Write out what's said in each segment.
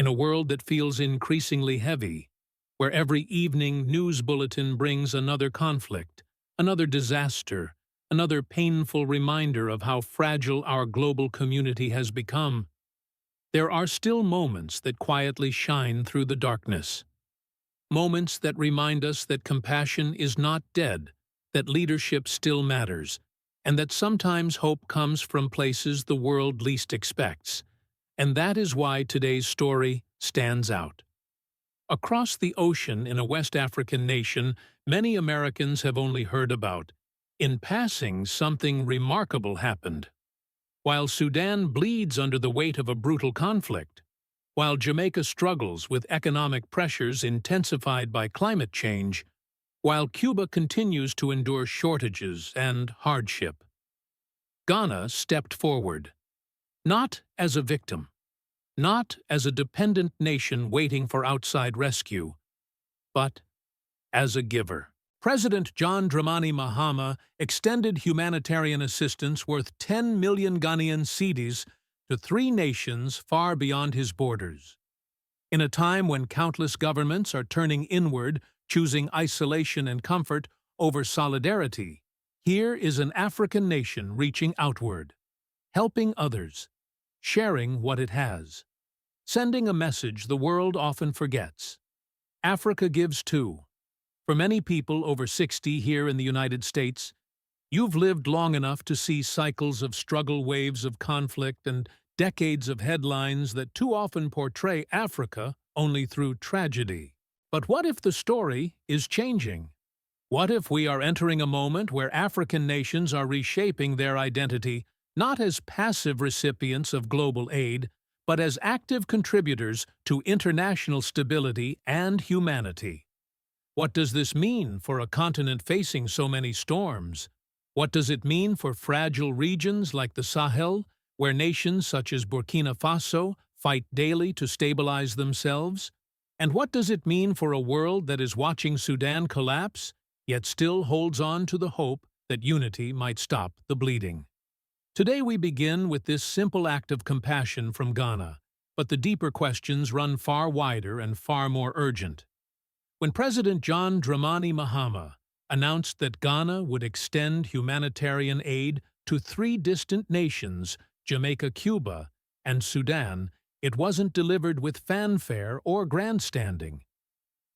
In a world that feels increasingly heavy, where every evening news bulletin brings another conflict, another disaster, another painful reminder of how fragile our global community has become, there are still moments that quietly shine through the darkness. Moments that remind us that compassion is not dead, that leadership still matters, and that sometimes hope comes from places the world least expects. And that is why today's story stands out. Across the ocean in a West African nation many Americans have only heard about, in passing something remarkable happened. While Sudan bleeds under the weight of a brutal conflict, while Jamaica struggles with economic pressures intensified by climate change, while Cuba continues to endure shortages and hardship, Ghana stepped forward, not as a victim, not as a dependent nation waiting for outside rescue, but as a giver. President John Dramani Mahama extended humanitarian assistance worth 10 million Ghanaian cedis to 3 nations far beyond his borders. In a time when countless governments are turning inward, choosing isolation and comfort over solidarity, here is an African nation reaching outward, helping others, sharing what it has, sending a message the world often forgets. Africa gives too. For many people over 60 here in the United States, you've lived long enough to see cycles of struggle, waves of conflict, and decades of headlines that too often portray Africa only through tragedy. But what if the story is changing? What if we are entering a moment where African nations are reshaping their identity, not as passive recipients of global aid, but as active contributors to international stability and humanity? What does this mean for a continent facing so many storms? What does it mean for fragile regions like the Sahel, where nations such as Burkina Faso fight daily to stabilize themselves? And what does it mean for a world that is watching Sudan collapse, yet still holds on to the hope that unity might stop the bleeding? Today we begin with this simple act of compassion from Ghana, but the deeper questions run far wider and far more urgent. When President John Dramani Mahama announced that Ghana would extend humanitarian aid to 3 distant nations, Jamaica, Cuba, and Sudan, it wasn't delivered with fanfare or grandstanding.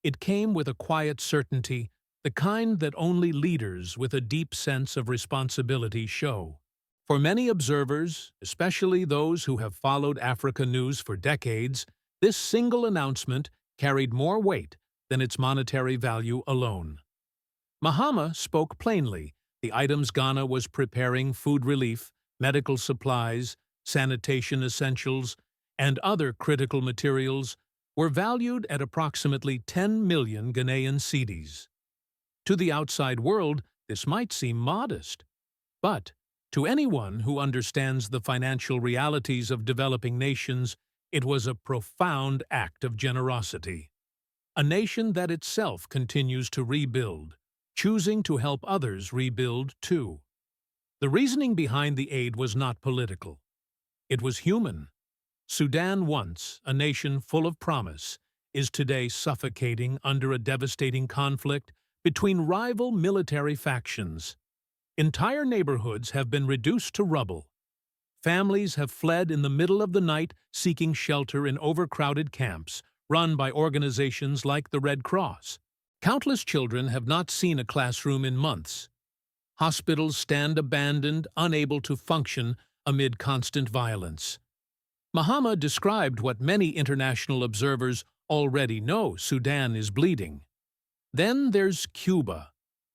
It came with a quiet certainty, the kind that only leaders with a deep sense of responsibility show. For many observers, especially those who have followed Africa news for decades, this single announcement carried more weight than its monetary value alone. Mahama spoke plainly. The items Ghana was preparing, food relief, medical supplies, sanitation essentials, and other critical materials, were valued at approximately 10 million Ghanaian cedis. To the outside world, this might seem modest, but to anyone who understands the financial realities of developing nations, it was a profound act of generosity. A nation that itself continues to rebuild, choosing to help others rebuild too. The reasoning behind the aid was not political. It was human. Sudan, once a nation full of promise, is today suffocating under a devastating conflict between rival military factions. Entire neighborhoods have been reduced to rubble. Families have fled in the middle of the night seeking shelter in overcrowded camps run by organizations like the Red Cross. Countless children have not seen a classroom in months. Hospitals stand abandoned, unable to function amid constant violence. Mahama described what many international observers already know: Sudan is bleeding. Then there's Cuba,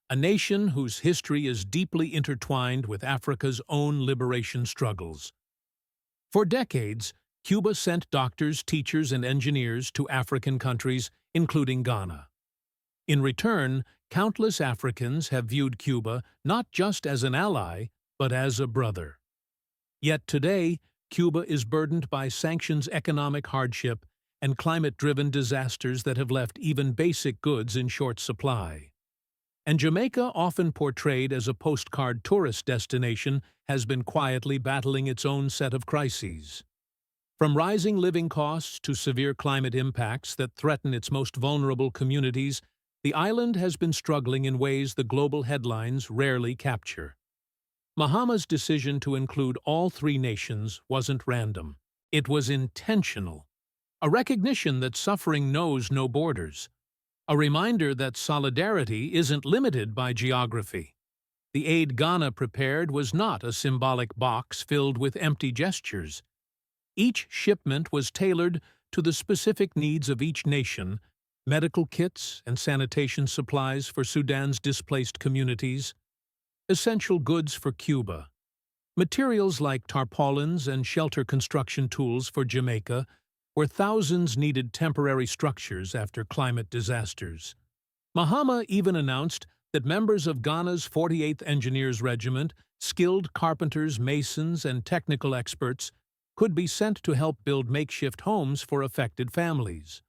a nation whose history is deeply intertwined with Africa's own liberation struggles. For decades, Cuba sent doctors, teachers, and engineers to African countries, including Ghana. In return, countless Africans have viewed Cuba not just as an ally, but as a brother. Yet today, Cuba is burdened by sanctions, economic hardship, and climate-driven disasters that have left even basic goods in short supply. And Jamaica, often portrayed as a postcard tourist destination, has been quietly battling its own set of crises. From rising living costs to severe climate impacts that threaten its most vulnerable communities, the island has been struggling in ways the global headlines rarely capture. Mahama's decision to include all three nations wasn't random. It was intentional. A recognition that suffering knows no borders. A reminder that solidarity isn't limited by geography. The aid Ghana prepared was not a symbolic box filled with empty gestures. Each shipment was tailored to the specific needs of each nation: medical kits and sanitation supplies for Sudan's displaced communities, essential goods for Cuba, materials like tarpaulins and shelter construction tools for Jamaica, where thousands needed temporary structures after climate disasters. Mahama even announced that members of Ghana's 48th Engineers Regiment, skilled carpenters, masons, and technical experts, could be sent to help build makeshift homes for affected families.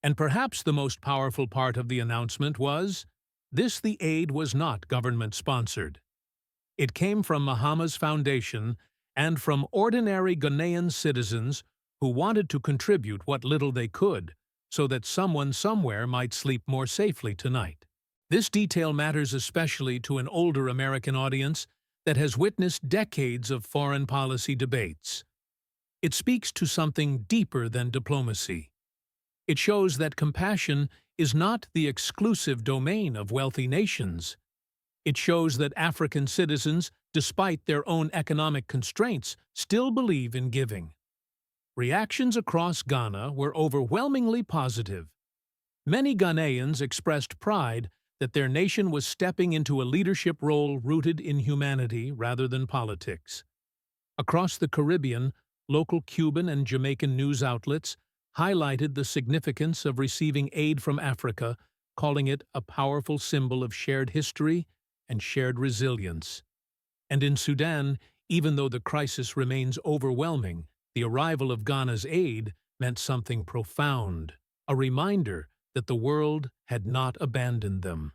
And perhaps the most powerful part of the announcement was, the aid was not government-sponsored. It came from Mahama's foundation and from ordinary Ghanaian citizens who wanted to contribute what little they could so that someone somewhere might sleep more safely tonight. This detail matters especially to an older American audience that has witnessed decades of foreign policy debates. It speaks to something deeper than diplomacy. It shows that compassion is not the exclusive domain of wealthy nations. It shows that African citizens, despite their own economic constraints, still believe in giving. Reactions across Ghana were overwhelmingly positive. Many Ghanaians expressed pride that their nation was stepping into a leadership role rooted in humanity rather than politics. Across the Caribbean, local Cuban and Jamaican news outlets highlighted the significance of receiving aid from Africa, calling it a powerful symbol of shared history and shared resilience. And in Sudan, even though the crisis remains overwhelming, the arrival of Ghana's aid meant something profound, a reminder that the world had not abandoned them.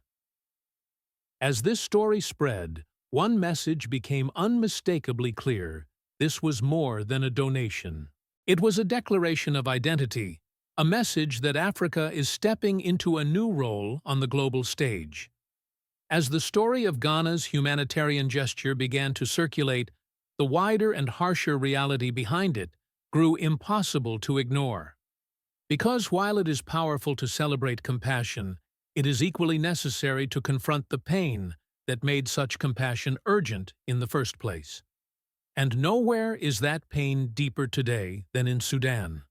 As this story spread, one message became unmistakably clear: this was more than a donation. It was a declaration of identity, a message that Africa is stepping into a new role on the global stage. As the story of Ghana's humanitarian gesture began to circulate, the wider and harsher reality behind it grew impossible to ignore. Because while it is powerful to celebrate compassion, it is equally necessary to confront the pain that made such compassion urgent in the first place. And nowhere is that pain deeper today than in Sudan.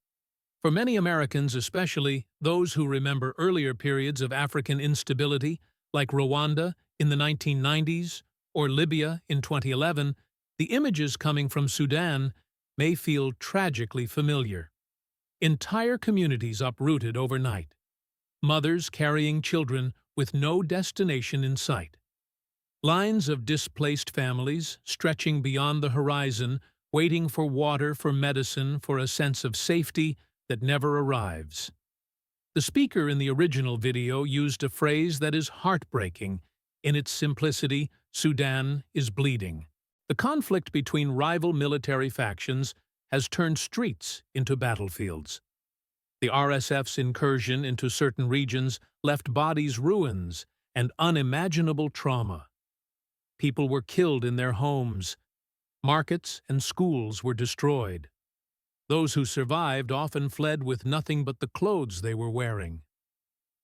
For many Americans, especially those who remember earlier periods of African instability, like Rwanda in the 1990s or Libya in 2011, the images coming from Sudan may feel tragically familiar. Entire communities uprooted overnight. Mothers carrying children with no destination in sight. Lines of displaced families stretching beyond the horizon, waiting for water, for medicine, for a sense of safety that never arrives. The speaker in the original video used a phrase that is heartbreaking. In its simplicity, Sudan is bleeding. The conflict between rival military factions has turned streets into battlefields. The RSF's incursion into certain regions left bodies ruins and unimaginable trauma. People were killed in their homes. Markets and schools were destroyed. Those who survived often fled with nothing but the clothes they were wearing.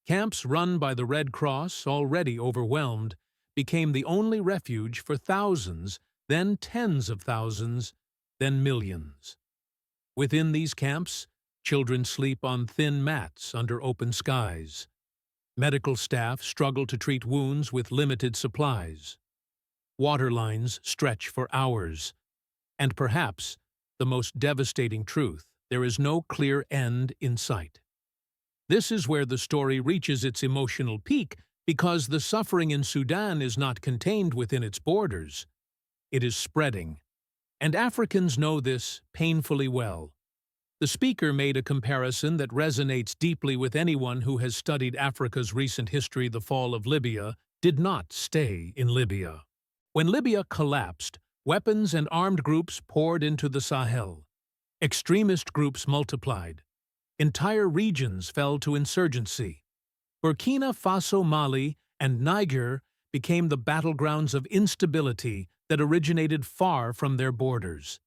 Camps run by the Red Cross, already overwhelmed, became the only refuge for thousands, then tens of thousands, then millions. Within these camps, children sleep on thin mats under open skies. Medical staff struggle to treat wounds with limited supplies. Water lines stretch for hours. And perhaps the most devastating truth: there is no clear end in sight. This is where the story reaches its emotional peak, because the suffering in Sudan is not contained within its borders. It is spreading. And Africans know this painfully well. The speaker made a comparison that resonates deeply with anyone who has studied Africa's recent history. The fall of Libya did not stay in Libya. When Libya collapsed, weapons and armed groups poured into the Sahel. Extremist groups multiplied. Entire regions fell to insurgency. Burkina Faso, Mali, and Niger became the battlegrounds of instability that originated far from their borders.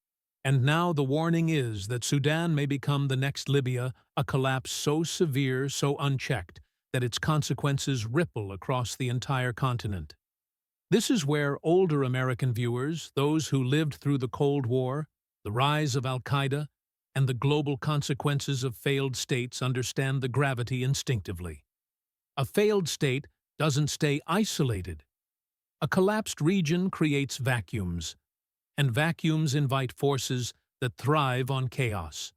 And now the warning is that Sudan may become the next Libya, a collapse so severe, so unchecked, that its consequences ripple across the entire continent. This is where older American viewers, those who lived through the Cold War, the rise of Al-Qaeda, and the global consequences of failed states understand the gravity instinctively. A failed state doesn't stay isolated. A collapsed region creates vacuums, and vacuums invite forces that thrive on chaos.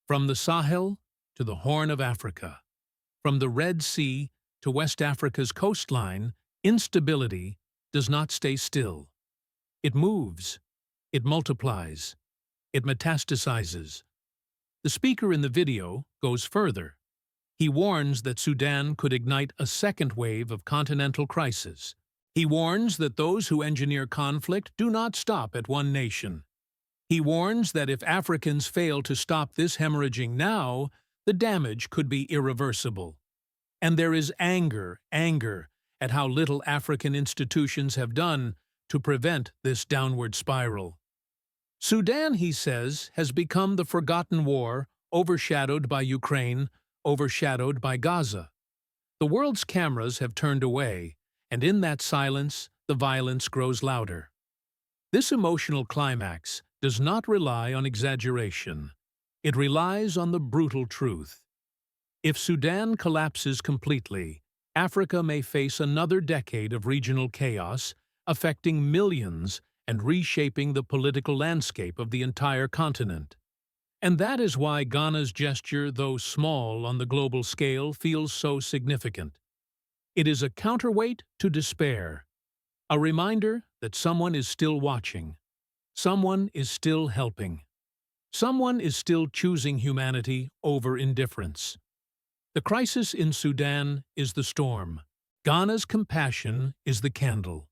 From the Sahel to the Horn of Africa, from the Red Sea to West Africa's coastline, instability does not stay still. It moves, it multiplies, it metastasizes. The speaker in the video goes further. He warns that Sudan could ignite a second wave of continental crisis. He warns that those who engineer conflict do not stop at one nation. He warns that if Africans fail to stop this hemorrhaging now, the damage could be irreversible. And there is anger at how little African institutions have done to prevent this downward spiral. Sudan, he says, has become the forgotten war, overshadowed by Ukraine, overshadowed by Gaza. The world's cameras have turned away, and in that silence, the violence grows louder. This emotional climax does not rely on exaggeration. It relies on the brutal truth. If Sudan collapses completely, Africa may face another decade of regional chaos, affecting millions and reshaping the political landscape of the entire continent. And that is why Ghana's gesture, though small on the global scale, feels so significant. It is a counterweight to despair, a reminder that someone is still watching, someone is still helping, someone is still choosing humanity over indifference. The crisis in Sudan is the storm. Ghana's compassion is the candle.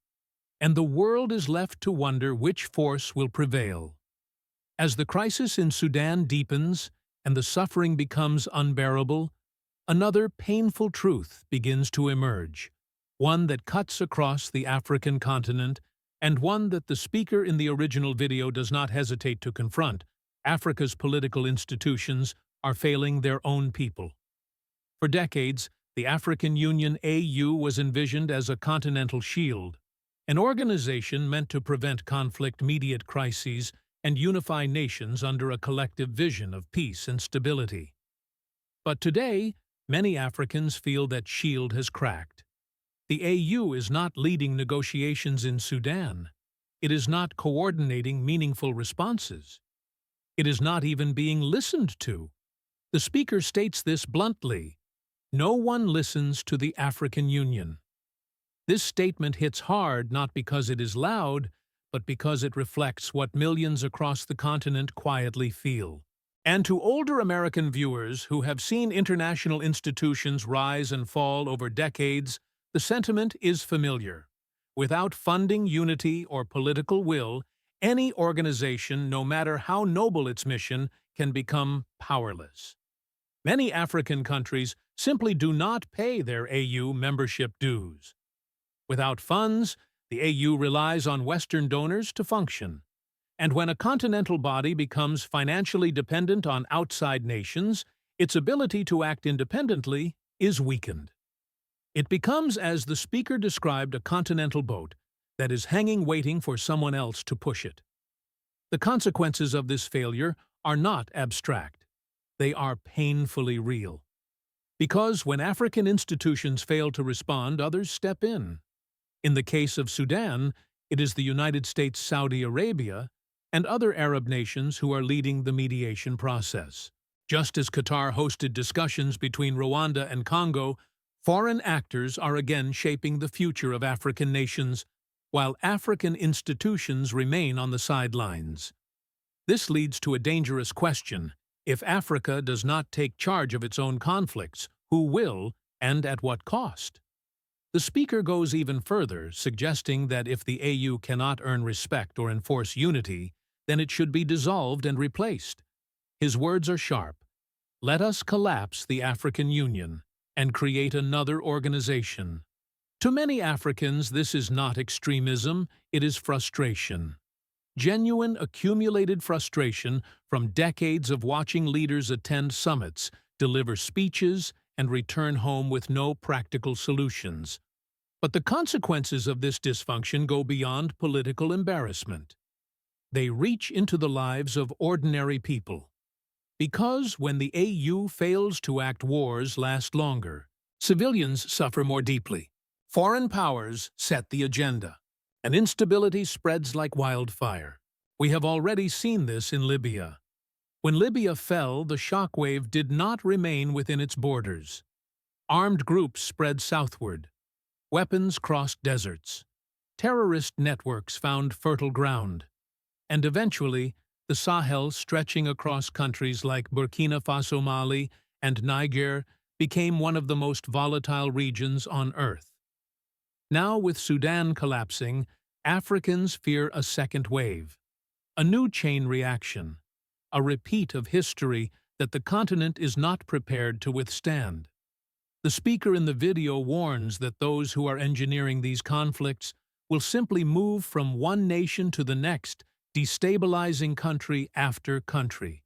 And the world is left to wonder which force will prevail. As the crisis in Sudan deepens and the suffering becomes unbearable, another painful truth begins to emerge, one that cuts across the African continent and one that the speaker in the original video does not hesitate to confront. Africa's political institutions are failing their own people. For decades, the African Union (AU) was envisioned as a continental shield, an organization meant to prevent conflict, mediate crises, and unify nations under a collective vision of peace and stability. But today, many Africans feel that shield has cracked. The AU is not leading negotiations in Sudan. It is not coordinating meaningful responses. It is not even being listened to. The speaker states this bluntly: no one listens to the African Union. This statement hits hard not because it is loud, but because it reflects what millions across the continent quietly feel. And to older American viewers who have seen international institutions rise and fall over decades, the sentiment is familiar. Without funding, unity, or political will, any organization, no matter how noble its mission, can become powerless. Many African countries simply do not pay their AU membership dues. Without funds, the AU relies on Western donors to function. And when a continental body becomes financially dependent on outside nations, its ability to act independently is weakened. It becomes, as the speaker described, a continental boat that is hanging waiting for someone else to push it. The consequences of this failure are not abstract. They are painfully real. Because when African institutions fail to respond, others step in. In the case of Sudan, it is the United States, Saudi Arabia, and other Arab nations who are leading the mediation process. Just as Qatar hosted discussions between Rwanda and Congo, foreign actors are again shaping the future of African nations, while African institutions remain on the sidelines. This leads to a dangerous question. If Africa does not take charge of its own conflicts, who will, and at what cost? The speaker goes even further, suggesting that if the AU cannot earn respect or enforce unity, then it should be dissolved and replaced. His words are sharp. Let us collapse the African Union and create another organization. To many Africans, this is not extremism, it is frustration. Genuine accumulated frustration from decades of watching leaders attend summits, deliver speeches, and return home with no practical solutions. But the consequences of this dysfunction go beyond political embarrassment. They reach into the lives of ordinary people. Because when the AU fails to act, wars last longer. Civilians suffer more deeply. Foreign powers set the agenda, and instability spreads like wildfire. We have already seen this in Libya. When Libya fell, the shockwave did not remain within its borders. Armed groups spread southward. Weapons crossed deserts. Terrorist networks found fertile ground. And eventually, the Sahel, stretching across countries like Burkina Faso, Mali, and Niger, became one of the most volatile regions on Earth. Now, with Sudan collapsing, Africans fear a second wave, a new chain reaction, a repeat of history that the continent is not prepared to withstand. The speaker in the video warns that those who are engineering these conflicts will simply move from one nation to the next, destabilizing country after country.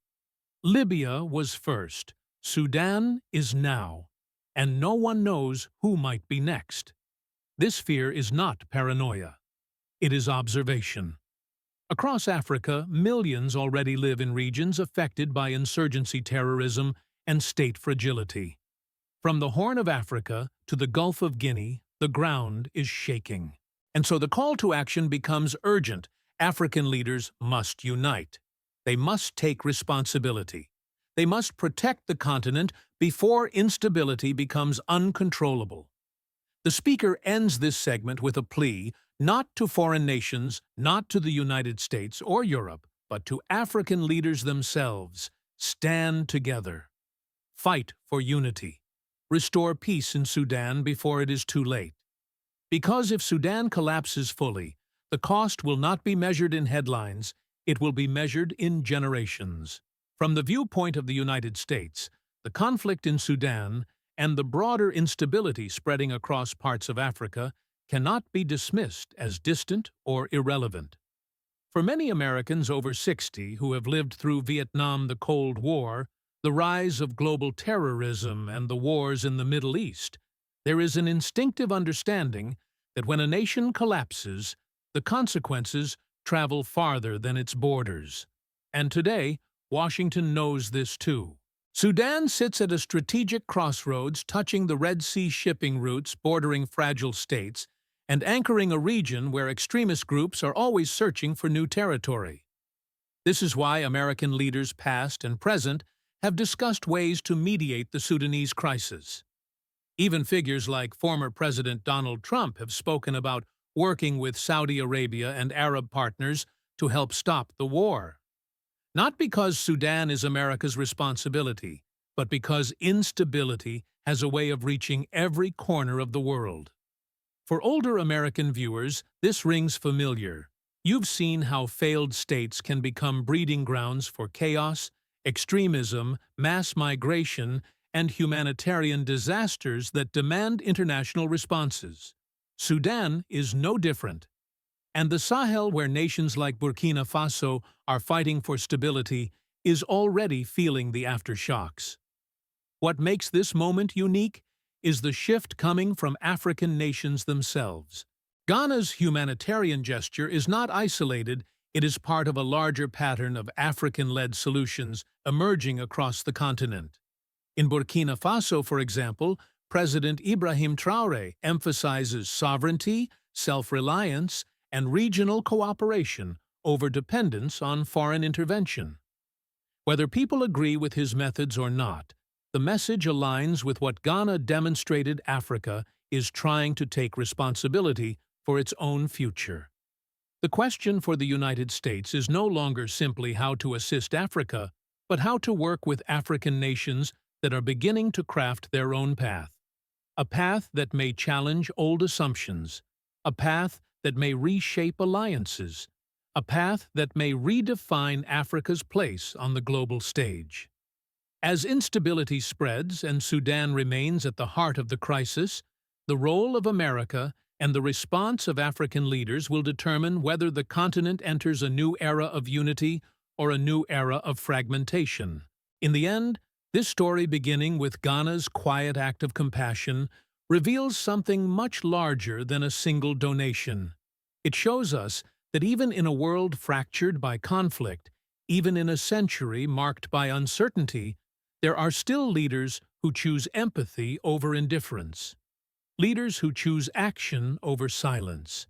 Libya was first, Sudan is now, and no one knows who might be next. This fear is not paranoia. It is observation. Across Africa, millions already live in regions affected by insurgency terrorism and state fragility. From the Horn of Africa to the Gulf of Guinea, the ground is shaking. And so the call to action becomes urgent. African leaders must unite. They must take responsibility. They must protect the continent before instability becomes uncontrollable. The speaker ends this segment with a plea not to foreign nations, not to the United States or Europe, but to African leaders themselves. Stand together. Fight for unity. Restore peace in Sudan before it is too late. Because if Sudan collapses fully, the cost will not be measured in headlines, it will be measured in generations. From the viewpoint of the United States, the conflict in Sudan and the broader instability spreading across parts of Africa cannot be dismissed as distant or irrelevant. For many Americans over 60 who have lived through Vietnam, the Cold War, the rise of global terrorism, and the wars in the Middle East, there is an instinctive understanding that when a nation collapses, the consequences travel farther than its borders. And today, Washington knows this too. Sudan sits at a strategic crossroads, touching the Red Sea shipping routes bordering fragile states and anchoring a region where extremist groups are always searching for new territory. This is why American leaders past and present have discussed ways to mediate the Sudanese crisis. Even figures like former President Donald Trump have spoken about working with Saudi Arabia and Arab partners to help stop the war. Not because Sudan is America's responsibility, but because instability has a way of reaching every corner of the world. For older American viewers, this rings familiar. You've seen how failed states can become breeding grounds for chaos, extremism, mass migration, and humanitarian disasters that demand international responses. Sudan is no different. And the Sahel, where nations like Burkina Faso are fighting for stability, is already feeling the aftershocks. What makes this moment unique is the shift coming from African nations themselves. Ghana's humanitarian gesture is not isolated, it is part of a larger pattern of African-led solutions emerging across the continent. In Burkina Faso, for example, President Ibrahim Traoré emphasizes sovereignty, self-reliance, and regional cooperation over dependence on foreign intervention. Whether people agree with his methods or not, the message aligns with what Ghana demonstrated Africa is trying to take responsibility for its own future. The question for the United States is no longer simply how to assist Africa, but how to work with African nations that are beginning to craft their own path. A path that may challenge old assumptions, a path that may reshape alliances, a path that may redefine Africa's place on the global stage. As instability spreads and Sudan remains at the heart of the crisis, the role of America and the response of African leaders will determine whether the continent enters a new era of unity or a new era of fragmentation. In the end, this story, beginning with Ghana's quiet act of compassion, reveals something much larger than a single donation. It shows us that even in a world fractured by conflict, even in a century marked by uncertainty, there are still leaders who choose empathy over indifference, leaders who choose action over silence,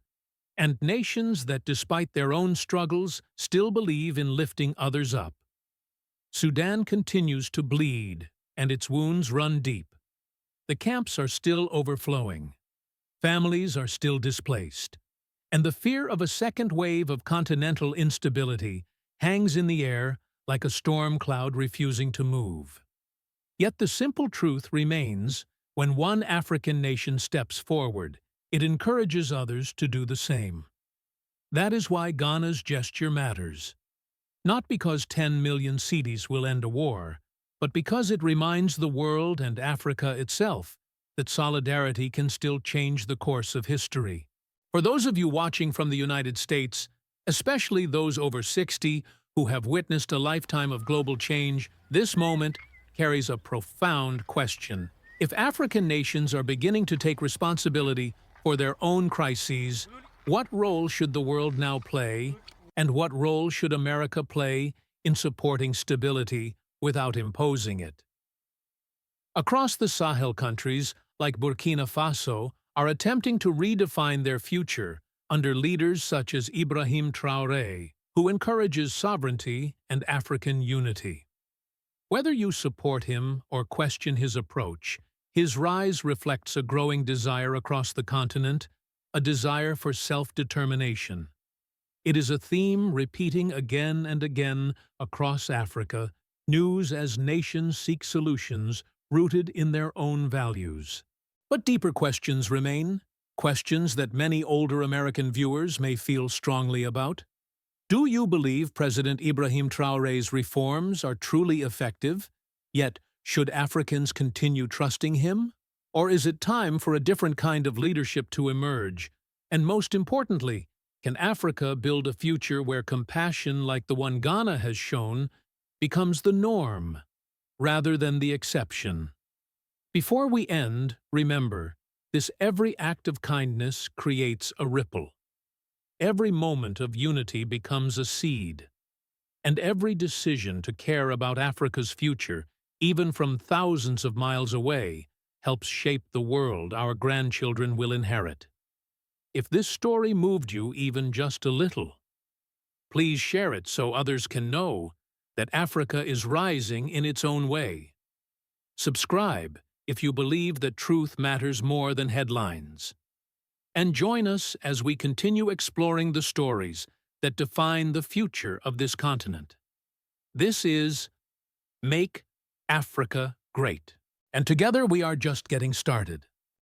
and nations that, despite their own struggles, still believe in lifting others up. Sudan continues to bleed, and its wounds run deep. The camps are still overflowing. Families are still displaced. And the fear of a second wave of continental instability hangs in the air like a storm cloud refusing to move. Yet the simple truth remains: when one African nation steps forward, it encourages others to do the same. That is why Ghana's gesture matters. Not because 10 million cedis will end a war, but because it reminds the world and Africa itself that solidarity can still change the course of history. For those of you watching from the United States, especially those over 60 who have witnessed a lifetime of global change, this moment carries a profound question. If African nations are beginning to take responsibility for their own crises, what role should the world now play, and what role should America play in supporting stability without imposing it? Across the Sahel countries, like Burkina Faso, are attempting to redefine their future under leaders such as Ibrahim Traoré, who encourages sovereignty and African unity. Whether you support him or question his approach, his rise reflects a growing desire across the continent, a desire for self-determination. It is a theme repeating again and again across Africa, news as nations seek solutions rooted in their own values. But deeper questions remain, questions that many older American viewers may feel strongly about. Do you believe President Ibrahim Traoré's reforms are truly effective? Yet, should Africans continue trusting him? Or is it time for a different kind of leadership to emerge? And most importantly, can Africa build a future where compassion like the one Ghana has shown becomes the norm, rather than the exception? Before we end, remember, this every act of kindness creates a ripple. Every moment of unity becomes a seed. And every decision to care about Africa's future, even from thousands of miles away, helps shape the world our grandchildren will inherit. If this story moved you even just a little, please share it so others can know that Africa is rising in its own way. Subscribe if you believe that truth matters more than headlines. And join us as we continue exploring the stories that define the future of this continent. This is Make Africa Great, and together we are just getting started.